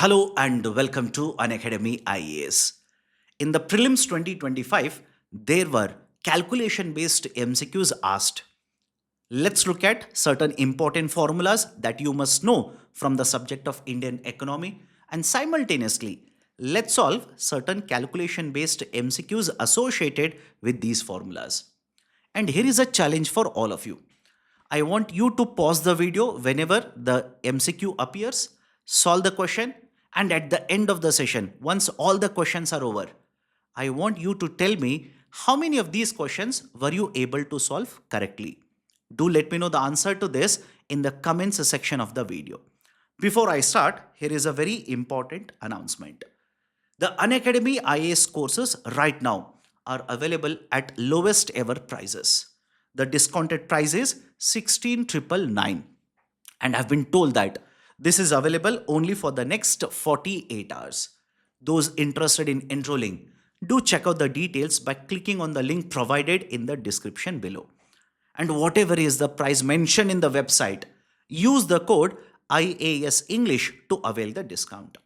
Hello and welcome to Unacademy IAS. In the Prelims 2025, there were calculation based MCQs asked. Let's look at certain important formulas that you must know from the subject of Indian economy, and simultaneously, let's solve certain calculation based MCQs associated with these formulas. And here is a challenge for all of you. I want you to pause the video whenever the MCQ appears, solve the question, and at the end of the session, once all the questions are over, I want you to tell me how many of these questions were you able to solve correctly. Do let me know the answer to this in the comments section of the video. Before I start, here is a very important announcement. The Unacademy IAS courses right now are available at lowest ever prices. The discounted price is 16,999, and I've been told that this is available only for the next 48 hours. Those interested in enrolling, do check out the details by clicking on the link provided in the description below. And whatever is the price mentioned in the website, use the code IAS English to avail the discount.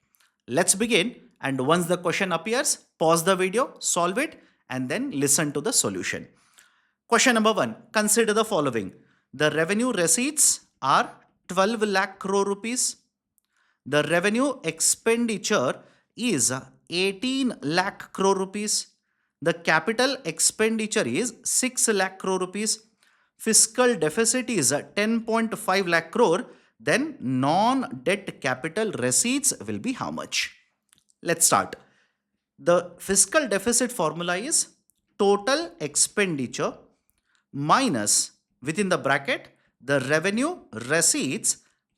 Let's begin, and once the question appears, pause the video, solve it, and then listen to the solution. Question number 1. Consider the following. The revenue receipts are 12 lakh crore rupees. The revenue expenditure is 18 lakh crore rupees. The capital expenditure is 6 lakh crore rupees. Fiscal deficit is 10.5 lakh crore. Then non-debt capital receipts will be how much? Let's start. The fiscal deficit formula is total expenditure minus, within the bracket, the revenue receipts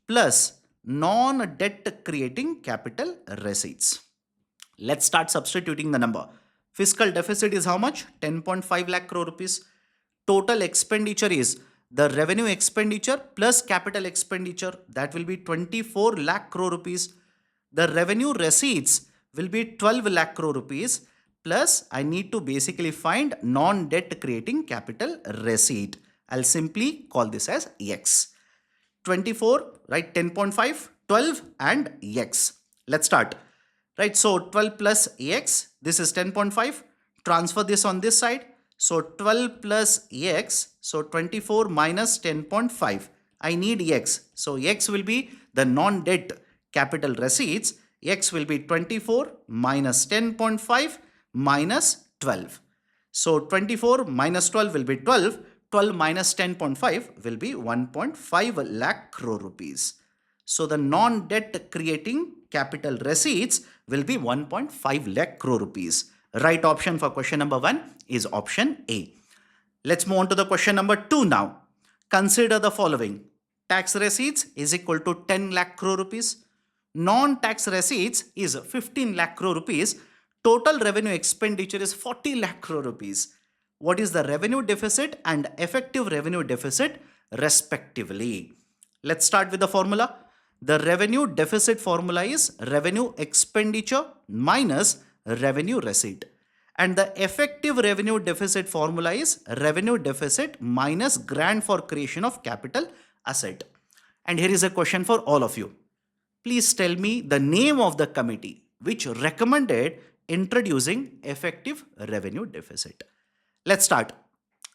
plus non-debt creating capital receipts. Let's start substituting the number. Fiscal deficit is how much? 10.5 lakh crore rupees. Total expenditure is the revenue expenditure plus capital expenditure, that will be 24 lakh crore rupees. The revenue receipts will be 12 lakh crore rupees, plus I need to basically find non-debt creating capital receipt. I'll simply call this as X. 24, right? 10.5, 12 and X. Let's start. Right, so 12 plus X, this is 10.5. Transfer this on this side. So 12 plus X, so 24 minus 10.5. I need X. So X will be the non-debt capital receipts. X will be 24 minus 10.5 minus 12. So 24 minus 12 will be 12. 12 minus 10.5 will be 1.5 lakh crore rupees. So the non-debt creating capital receipts will be 1.5 lakh crore rupees. Right option for question number 1 is option A. Let's move on to the question number 2 now. Consider the following. Tax receipts is equal to 10 lakh crore rupees. Non-tax receipts is 15 lakh crore rupees. Total revenue expenditure is 40 lakh crore rupees. What is the revenue deficit and effective revenue deficit respectively? Let's start with the formula. The revenue deficit formula is revenue expenditure minus revenue receipt. And the effective revenue deficit formula is revenue deficit minus grant for creation of capital asset. And here is a question for all of you. Please tell me the name of the committee which recommended introducing effective revenue deficit. Let's start.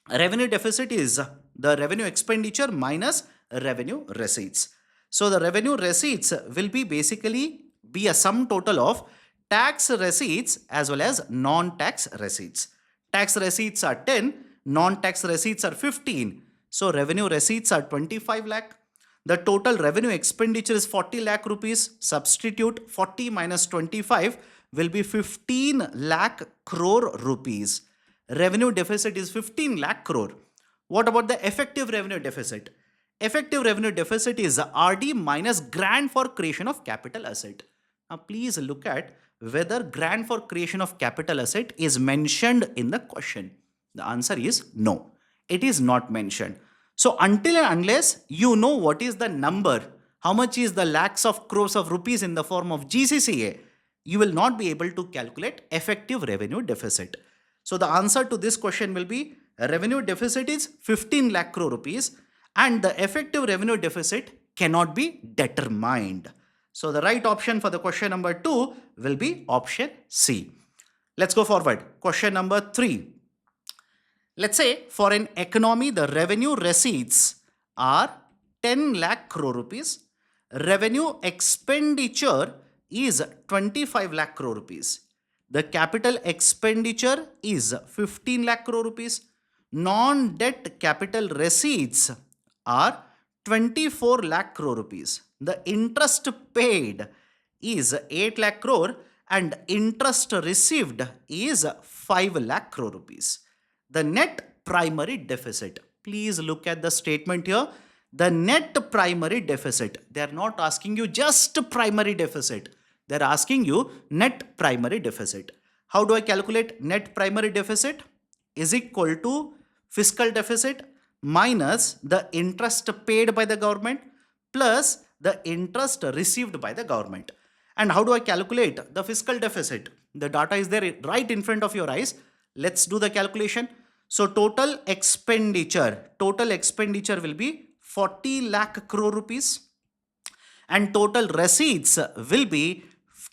Revenue deficit is the revenue expenditure minus revenue receipts. So the revenue receipts will be basically be a sum total of tax receipts as well as non-tax receipts. Tax receipts are 10, non-tax receipts are 15. So revenue receipts are 25 lakh. The total revenue expenditure is 40 lakh rupees. Substitute 40 minus 25 will be 15 lakh crore rupees. Revenue deficit is 15 lakh crore. What about the effective revenue deficit? Effective revenue deficit is RD minus grant for creation of capital asset. Now please look at whether grant for creation of capital asset is mentioned in the question. The answer is no. It is not mentioned. So until and unless you know what is the number, how much is the lakhs of crores of rupees in the form of GCCA, you will not be able to calculate effective revenue deficit. So the answer to this question will be revenue deficit is 15 lakh crore rupees and the effective revenue deficit cannot be determined. So the right option for the question number 2 will be option C. Let's go forward. Question number 3. Let's say for an economy, the revenue receipts are 10 lakh crore rupees. Revenue expenditure is 25 lakh crore rupees. The capital expenditure is 15 lakh crore rupees. Non-debt capital receipts are 24 lakh crore rupees. The interest paid is 8 lakh crore and interest received is 5 lakh crore rupees. The net primary deficit. Please look at the statement here. The net primary deficit. They are not asking you just primary deficit. They are asking you net primary deficit. How do I calculate net primary deficit? Is equal to fiscal deficit minus the interest paid by the government plus the interest received by the government. And how do I calculate the fiscal deficit? The data is there right in front of your eyes. Let's do the calculation. So total expenditure will be 40 lakh crore rupees and total receipts will be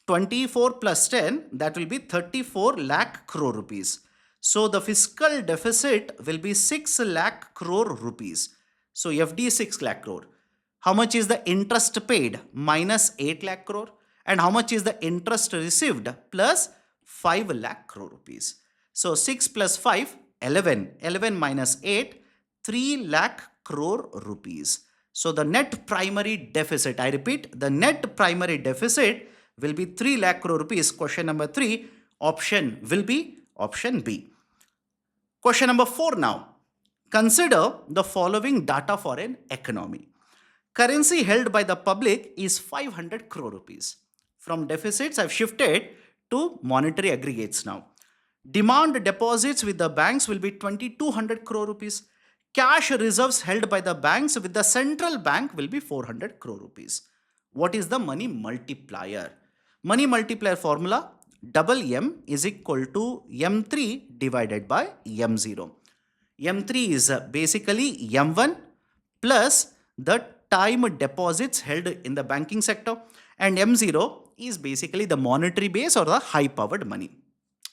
24 plus 10, that will be 34 lakh crore rupees. So the fiscal deficit will be 6 lakh crore rupees. So FD 6 lakh crore. How much is the interest paid? Minus 8 lakh crore. And how much is the interest received? Plus 5 lakh crore rupees. So 6 plus 5, 11. 11 minus 8, 3 lakh crore rupees. So the net primary deficit, I repeat, the net primary deficit will be 3 lakh crore rupees. Question number 3, option will be option B. Question number 4 now. Consider the following data for an economy. Currency held by the public is 500 crore rupees. From deficits, I've shifted to monetary aggregates now. Demand deposits with the banks will be 2200 crore rupees. Cash reserves held by the banks with the central bank will be 400 crore rupees. What is the money multiplier? Money multiplier formula, double M is equal to M3 divided by M0. M3 is basically M1 plus the time deposits held in the banking sector, and M0 is basically the monetary base or the high powered money.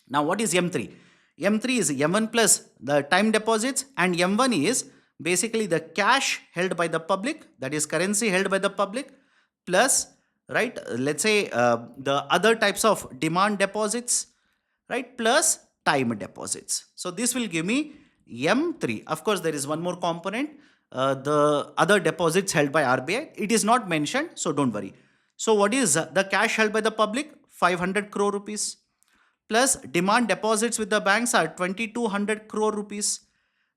Now what is M3? M3 is M1 plus the time deposits, and M1 is basically the cash held by the public, that is currency held by the public, plus, right, let's say the other types of demand deposits, right, plus time deposits. So this will give me M3. Of course, there is one more component, the other deposits held by RBI. It is not mentioned, so don't worry. So what is the cash held by the public? 500 crore rupees. Plus demand deposits with the banks are 2200 crore rupees.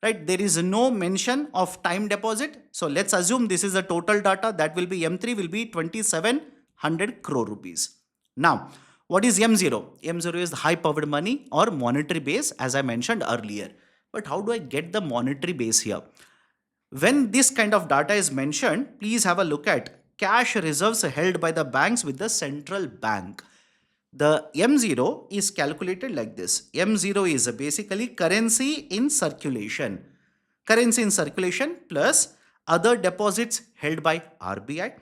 Right? There is no mention of time deposit. So let's assume this is the total data. That will be M3 will be 2700 crore rupees. Now, what is M0? M0 is high powered money or monetary base, as I mentioned earlier. But how do I get the monetary base here? When this kind of data is mentioned, please have a look at cash reserves held by the banks with the central bank. The M0 is calculated like this. M0 is basically currency in circulation. Currency in circulation plus other deposits held by RBI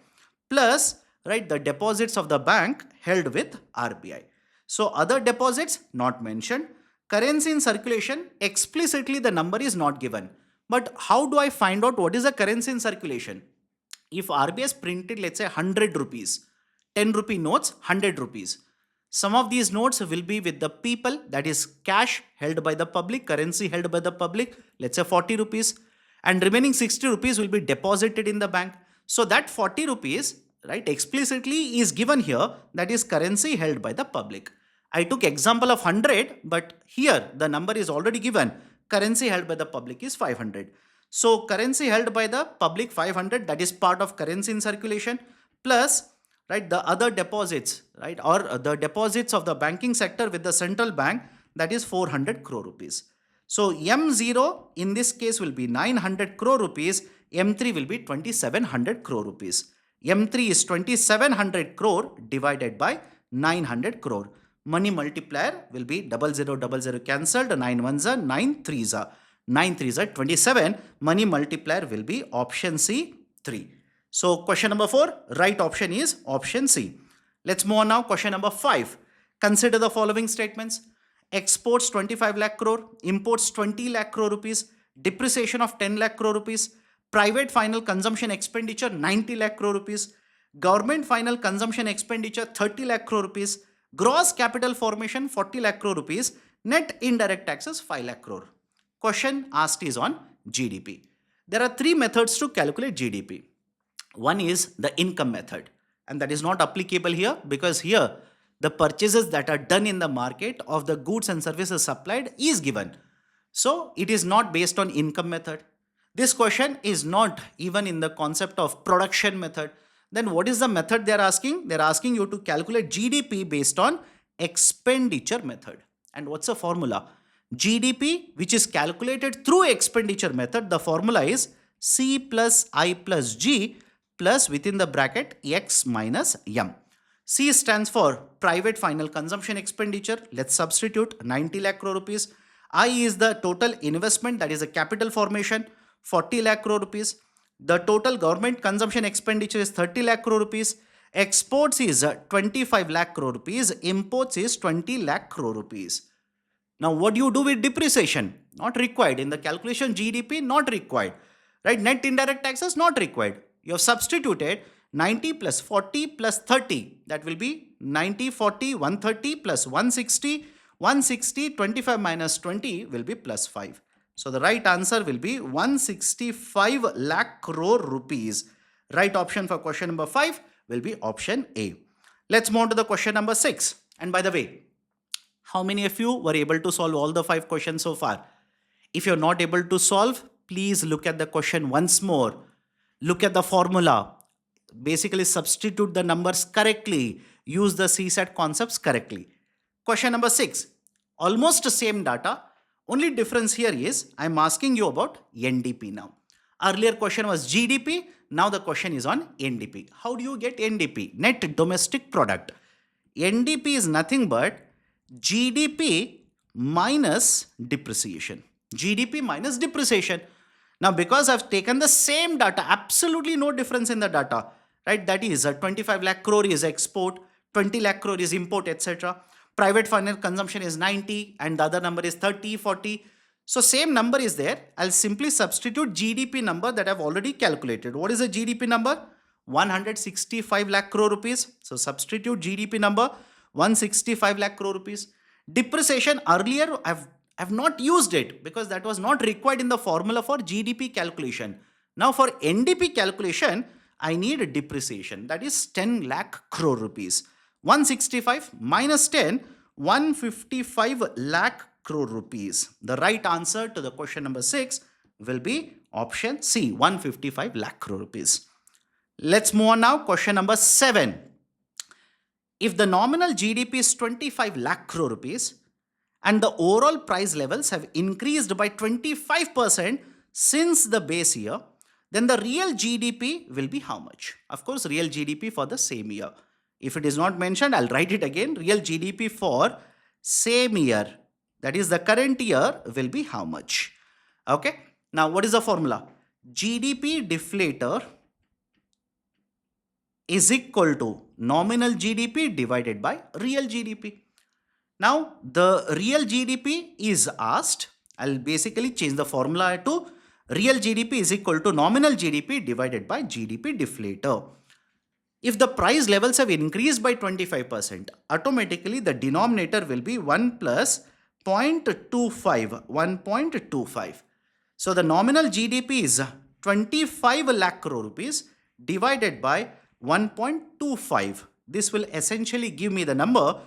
plus, right, the deposits of the bank held with RBI. So other deposits not mentioned. Currency in circulation, explicitly the number is not given. But how do I find out what is the currency in circulation? If RBI has printed, let's say 100 rupees, 10 rupee notes, 100 rupees. Some of these notes will be with the people, that is cash held by the public, currency held by the public, let's say 40 rupees, and remaining 60 rupees will be deposited in the bank. So that 40 rupees, right, explicitly is given here, that is currency held by the public. I took example of 100, but here the number is already given. Currency held by the public is 500. So currency held by the public 500, that is part of currency in circulation, plus, right, the other deposits, right, or the deposits of the banking sector with the central bank, that is 400 crore rupees. So M0 in this case will be 900 crore rupees, M3 will be 2700 crore rupees. M3 is 2700 crore divided by 900 crore. Money multiplier will be 0000 cancelled, 9 ones are 9 threes are 9 threes are 27. Money multiplier will be option C, 3. So question number 4, right option is option C. Let's move on now. Question number 5. Consider the following statements. Exports 25 lakh crore, imports 20 lakh crore rupees, depreciation of 10 lakh crore rupees, private final consumption expenditure 90 lakh crore rupees, government final consumption expenditure 30 lakh crore rupees, gross capital formation 40 lakh crore rupees, net indirect taxes 5 lakh crore. Question asked is on GDP. There are 3 methods to calculate GDP. One is the income method, and that is not applicable here because here the purchases that are done in the market of the goods and services supplied is given. So it is not based on income method. This question is not even in the concept of production method. Then what is the method they are asking? They are asking you to calculate GDP based on expenditure method. And what's the formula? GDP, which is calculated through expenditure method, the formula is C plus I plus G plus within the bracket X minus M. C stands for private final consumption expenditure. Let's substitute 90 lakh crore rupees. I is the total investment, that is a capital formation, 40 lakh crore rupees. The total government consumption expenditure is 30 lakh crore rupees. Exports is 25 lakh crore rupees. Imports is 20 lakh crore rupees. Now, what do you do with depreciation? Not required. In the calculation GDP, not required. Right? Net indirect taxes, not required. You have substituted 90 plus 40 plus 30. That will be 90, 40, 130 plus 160. 160, 25 minus 20 will be plus 5. So the right answer will be 165 lakh crore rupees. Right option for question number 5 will be option A. Let's move on to the question number 6. And by the way, how many of you were able to solve all the 5 questions so far? If you're not able to solve, please look at the question once more. Look at the formula. Basically substitute the numbers correctly. Use the CSAT concepts correctly. Question number 6. Almost the same data. Only difference here is I am asking you about NDP now. Earlier question was GDP. Now the question is on NDP. How do you get NDP? Net Domestic Product. NDP is nothing but GDP minus depreciation. GDP minus depreciation. Now because I've taken the same data, absolutely no difference in the data, right? That is 25 lakh crore is export, 20 lakh crore is import, etc. Private final consumption is 90 and the other number is 30, 40. So same number is there. I'll simply substitute GDP number that I've already calculated. What is the GDP number? 165 lakh crore rupees. So substitute GDP number 165 lakh crore rupees. Depreciation earlier I've not used it because that was not required in the formula for GDP calculation. Now for NDP calculation, I need depreciation, that is 10 lakh crore rupees. 165 minus 10, 155 lakh crore rupees. The right answer to the question number 6 will be option C, 155 lakh crore rupees. Let's move on now. Question number 7. If the nominal GDP is 25 lakh crore rupees and the overall price levels have increased by 25% since the base year, then the real GDP will be how much? Of course, real GDP for the same year. If it is not mentioned, I'll write it again. Real GDP for same year, that is the current year, will be how much? Okay. Now, what is the formula? GDP deflator is equal to nominal GDP divided by real GDP. Now, the real GDP is asked. I'll basically change the formula to real GDP is equal to nominal GDP divided by GDP deflator. If the price levels have increased by 25%, automatically the denominator will be 1 plus 0.25, 1.25. So the nominal GDP is 25 lakh crore rupees divided by 1.25. This will essentially give me the number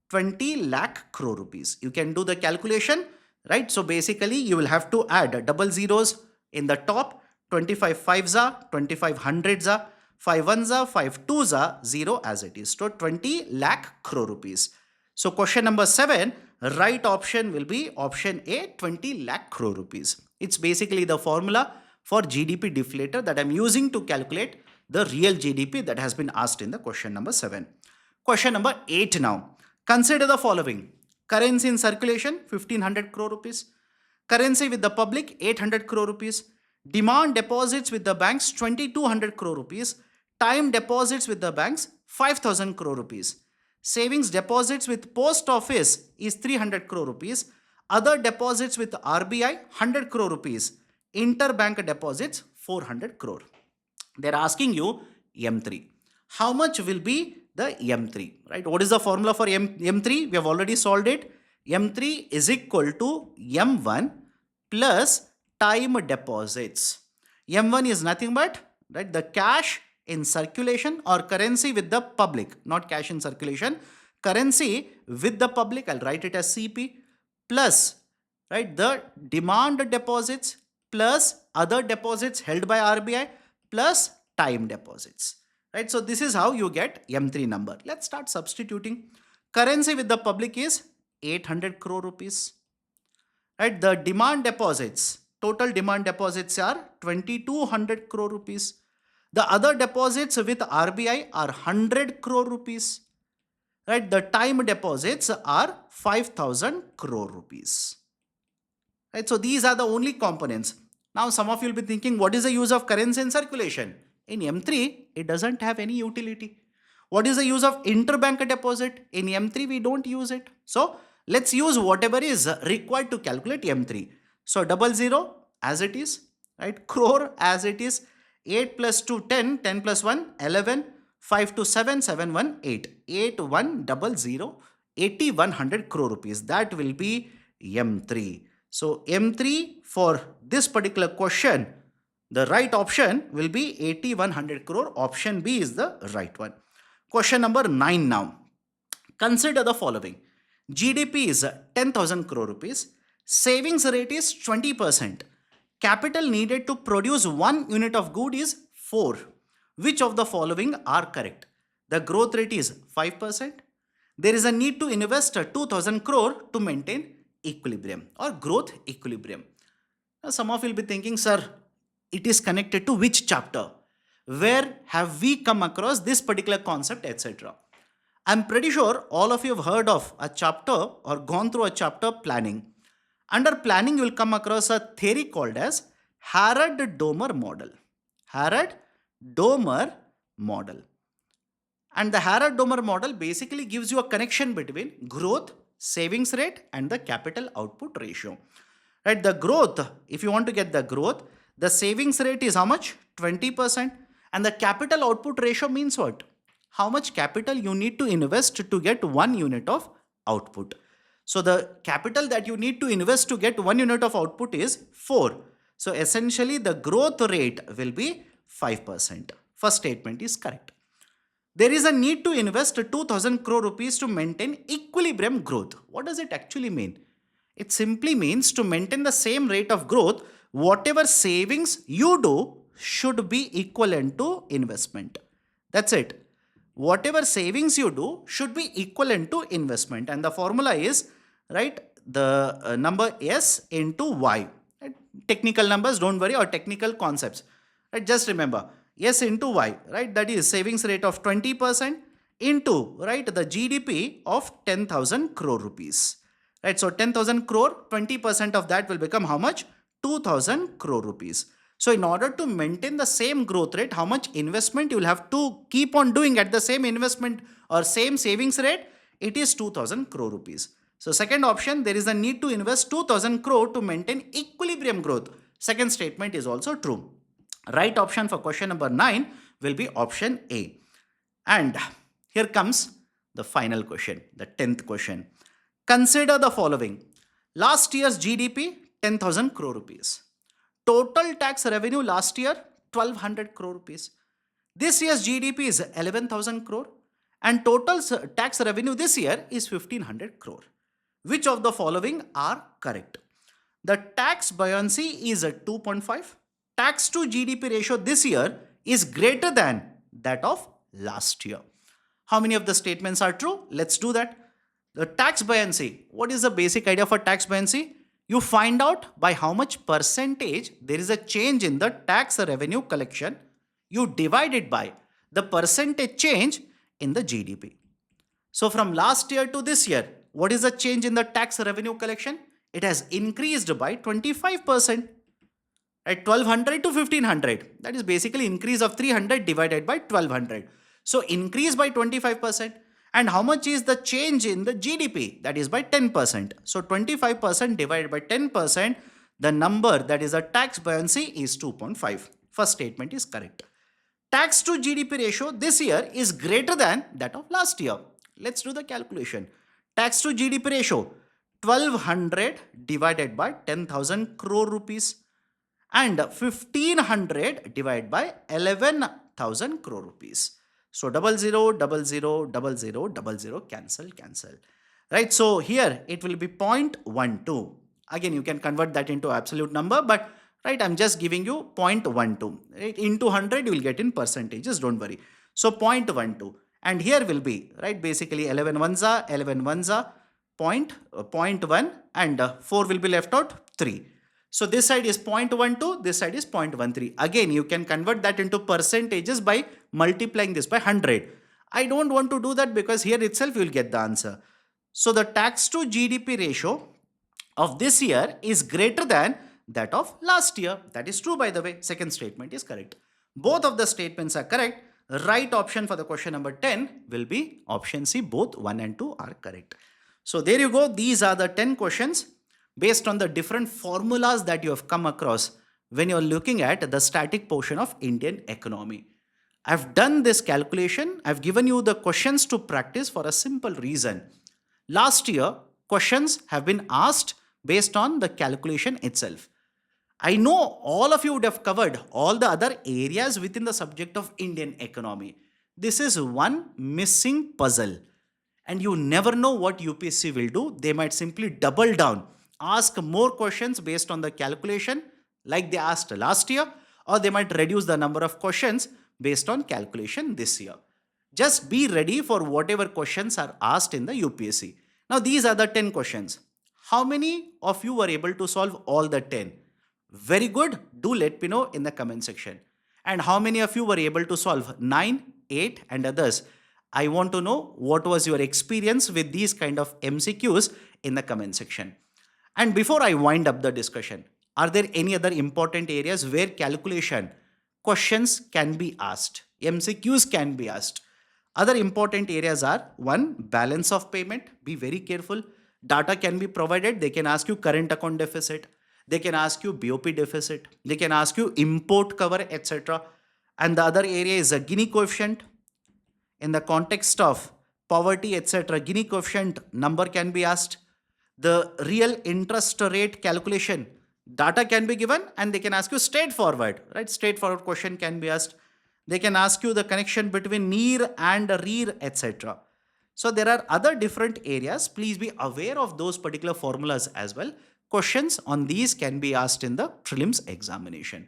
20 lakh crore rupees. You can do the calculation, right? So basically you will have to add double zeros in the top. 25 fives are, 25 hundreds are, 5 ones are, 5 twos are, 0 as it is. So 20 lakh crore rupees. So question number 7, right option will be option A, 20 lakh crore rupees. It's basically the formula for GDP deflator that I'm using to calculate the real GDP that has been asked in the question number 7. Question number 8 now. Consider the following. Currency in circulation, 1500 crore rupees. Currency with the public, 800 crore rupees. Demand deposits with the banks 2200 crore rupees, time deposits with the banks 5000 crore rupees. Savings deposits with post office is 300 crore rupees. Other deposits with RBI 100 crore rupees. Interbank deposits 400 crore. They're asking you M3. How much will be the M3, right? What is the formula for M3? We have already solved it. M3 is equal to M1 plus time deposits. M1 is nothing but, right, the cash in circulation or currency with the public, not cash in circulation, currency with the public, I'll write it as CP, plus, right, the demand deposits plus other deposits held by RBI plus time deposits, right? So this is how you get M3 number. Let's start substituting. Currency with the public is 800 crore rupees, right? The demand deposits, total demand deposits are 2200 crore rupees. The other deposits with RBI are 100 crore rupees, right? The time deposits are 5000 crore rupees, right? So these are the only components. Now some of you will be thinking, what is the use of currency in circulation? In M3, it doesn't have any utility. What is the use of interbank deposit? In M3, we don't use it. So let's use whatever is required to calculate M3. So 00 as it is, right? Crore as it is. 8 plus 2, 10, 10 plus 1, 11, 5 to 7, 7, 1, 8. 8100, 8100 crore rupees. That will be M3. So M3 for this particular question, the right option will be 8100 crore. Option B is the right one. Question number 9 now. Consider the following. GDP is 10,000 crore rupees. Savings rate is 20%. Capital needed to produce 1 unit of good is 4. Which of the following are correct? The growth rate is 5%. There is a need to invest 2,000 crore to maintain equilibrium or growth equilibrium. Now some of you will be thinking, sir, it is connected to which chapter? Where have we come across this particular concept, etc.? I'm pretty sure all of you have heard of a chapter or gone through a chapter planning. Under planning, you will come across a theory called as Harrod-Domar model. Harrod-Domar model. And the Harrod-Domar model basically gives you a connection between growth, savings rate and the capital output ratio. Right? The growth, if you want to get the growth, the savings rate is how much? 20%. And the capital output ratio means what? How much capital you need to invest to get 1 unit of output. So the capital that you need to invest to get 1 unit of output is 4. So essentially the growth rate will be 5%. First statement is correct. There is a need to invest 2,000 crore rupees to maintain equilibrium growth. What does it actually mean? It simply means to maintain the same rate of growth, whatever savings you do should be equivalent to investment. That's it. Whatever savings you do should be equivalent to investment. And the formula is, right, the number S into Y. Right? Technical numbers, don't worry, or technical concepts. Right? Just remember, S into Y, right? That is savings rate of 20% into, right, the GDP of 10,000 crore rupees. Right? So 10,000 crore, 20% of that will become how much? 2,000 crore rupees. So in order to maintain the same growth rate, how much investment you will have to keep on doing at the same investment or same savings rate? It is 2,000 crore rupees. So second option, there is a need to invest 2,000 crore to maintain equilibrium growth. Second statement is also true. Right option for question number 9 will be option A. And here comes the final question, the 10th question. Consider the following. Last year's GDP, 10,000 crore rupees. Total tax revenue last year, 1,200 crore rupees. This year's GDP is 11,000 crore and total tax revenue this year is 1,500 crore. Which of the following are correct? The tax buoyancy is at 2.5. Tax to GDP ratio this year is greater than that of last year. How many of the statements are true? Let's do that. The tax buoyancy. What is the basic idea for tax buoyancy? You find out by how much percentage there is a change in the tax revenue collection. You divide it by the percentage change in the GDP. So from last year to this year, what is the change in the tax revenue collection? It has increased by 25%. right? 1200 to 1500. That is basically increase of 300 divided by 1200. So increase by 25%. And how much is the change in the GDP? That is by 10%. So 25% divided by 10%, the number that is the tax buoyancy is 2.5. First statement is correct. Tax to GDP ratio this year is greater than that of last year. Let's do the calculation. Tax to GDP ratio 1200 divided by 10,000 crore rupees and 1500 divided by 11,000 crore rupees. So 00000000 cancel. Right, so here it will be 0.12. Again, you can convert that into absolute number, but right, I'm just giving you 0.12. Right, into 100 you will get in percentages, don't worry. So 0.12, and here will be, right, basically 11 ones are 0.1, and 4 will be left out, 3. So this side is 0.12, this side is 0.13. Again, you can convert that into percentages by multiplying this by 100. I don't want to do that because here itself you will get the answer. So the tax to GDP ratio of this year is greater than that of last year. That is true, by the way. Second statement is correct. Both of the statements are correct. Right option for the question number 10 will be option C. Both 1 and 2 are correct. So there you go. These are the 10 questions based on the different formulas that you have come across when you're looking at the static portion of Indian economy. I've done this calculation. I've given you the questions to practice for a simple reason. Last year, questions have been asked based on the calculation itself. I know all of you would have covered all the other areas within the subject of Indian economy. This is one missing puzzle. And you never know what UPSC will do. They might simply double down, ask more questions based on the calculation like they asked last year, or they might reduce the number of questions based on calculation this year. Just be ready for whatever questions are asked in the UPSC. Now these are the 10 questions. How many of you were able to solve all the 10? Very good. Do let me know in the comment section. And how many of you were able to solve 9, 8 and others? I want to know what was your experience with these kind of MCQs in the comment section. And before I wind up the discussion, are there any other important areas where calculation questions can be asked, MCQs can be asked? Other important areas are: 1. Balance of payment. Be very careful. Data can be provided. They can ask you current account deficit. They can ask you BOP deficit. They can ask you import cover, etc. And the other area is a Gini coefficient. In the context of poverty, etc., Gini coefficient number can be asked. The real interest rate calculation data can be given, and they can ask you straightforward, right? Straightforward question can be asked. They can ask you the connection between near and rear, etc. So there are other different areas. Please be aware of those particular formulas as well. Questions on these can be asked in the prelims examination.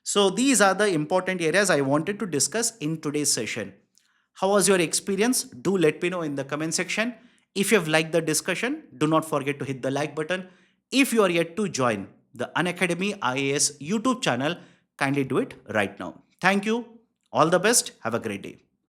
So these are the important areas I wanted to discuss in today's session. How was your experience? Do let me know in the comment section. If you have liked the discussion, do not forget to hit the like button. If you are yet to join the Unacademy IAS YouTube channel, kindly do it right now. Thank you. All the best. Have a great day.